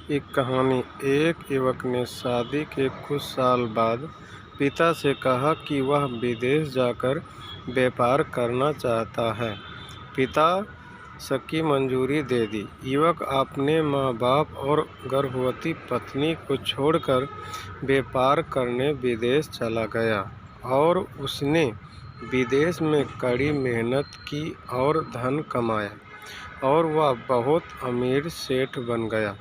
एक कहानी। एक युवक ने शादी के कुछ साल बाद पिता से कहा कि वह विदेश जाकर व्यापार करना चाहता है। पिता सबकी मंजूरी दे दी। युवक अपने माँ बाप और गर्भवती पत्नी को छोड़कर व्यापार करने विदेश चला गया और उसने विदेश में कड़ी मेहनत की और धन कमाया और वह बहुत अमीर सेठ बन गया।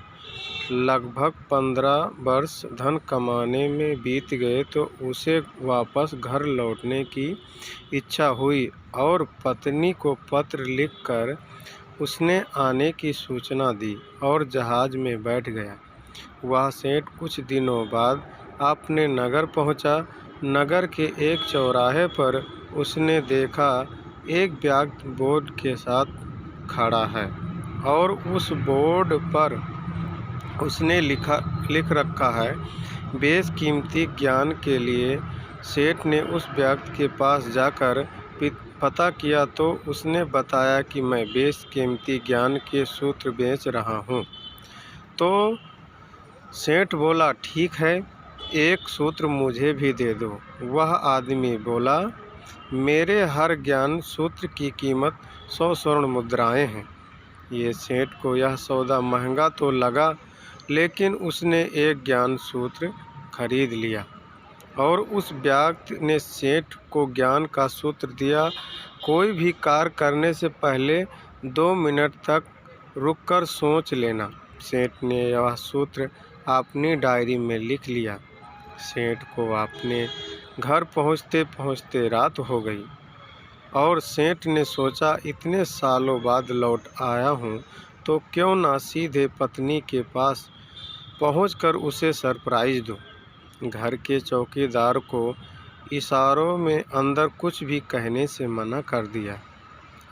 लगभग 15 वर्ष धन कमाने में बीत गए तो उसे वापस घर लौटने की इच्छा हुई और पत्नी को पत्र लिखकर उसने आने की सूचना दी और जहाज में बैठ गया। वह सेठ कुछ दिनों बाद अपने नगर पहुंचा। नगर के एक चौराहे पर उसने देखा एक व्यक्ति बोर्ड के साथ खड़ा है और उस बोर्ड पर उसने लिख रखा है, बेशकीमती ज्ञान के लिए। सेठ ने उस व्यक्ति के पास जाकर पता किया तो उसने बताया कि मैं बेशकीमती ज्ञान के सूत्र बेच रहा हूँ। तो सेठ बोला, ठीक है, एक सूत्र मुझे भी दे दो। वह आदमी बोला, मेरे हर ज्ञान सूत्र की कीमत 100 स्वर्ण मुद्राएं हैं। ये सेठ को यह सौदा महंगा तो लगा, लेकिन उसने एक ज्ञान सूत्र खरीद लिया और उस व्यक्ति ने सेठ को ज्ञान का सूत्र दिया। कोई भी कार्य करने से पहले 2 मिनट तक रुककर सोच लेना। सेठ ने यह सूत्र अपनी डायरी में लिख लिया। सेठ को अपने घर पहुंचते पहुंचते रात हो गई और सेठ ने सोचा, इतने सालों बाद लौट आया हूं तो क्यों ना सीधे पत्नी के पास पहुंचकर उसे सरप्राइज दूं। घर के चौकीदार को इशारों में अंदर कुछ भी कहने से मना कर दिया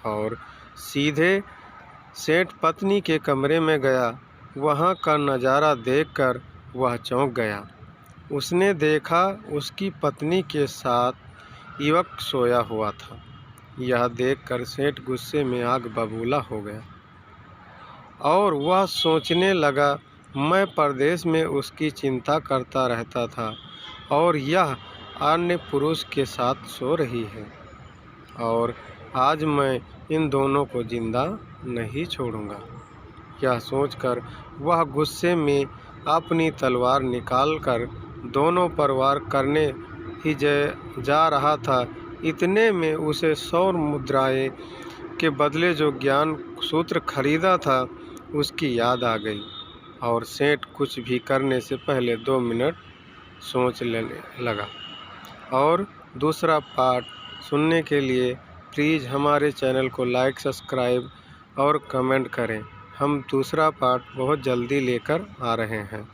और सीधे सेठ पत्नी के कमरे में गया। वहां का नज़ारा देखकर वह चौंक गया। उसने देखा उसकी पत्नी के साथ युवक सोया हुआ था। यह देखकर सेठ गुस्से में आग बबूला हो गया और वह सोचने लगा, मैं परदेश में उसकी चिंता करता रहता था और यह अन्य पुरुष के साथ सो रही है और आज मैं इन दोनों को जिंदा नहीं छोड़ूंगा। यह सोचकर वह गुस्से में अपनी तलवार निकालकर दोनों पर वार करने ही जा रहा था। इतने में उसे 100 मुद्राएं के बदले जो ज्ञान सूत्र खरीदा था उसकी याद आ गई और सेठ कुछ भी करने से पहले 2 मिनट सोच लेने लगा। और दूसरा पार्ट सुनने के लिए प्लीज़ हमारे चैनल को लाइक, सब्सक्राइब और कमेंट करें। हम दूसरा पार्ट बहुत जल्दी लेकर आ रहे हैं।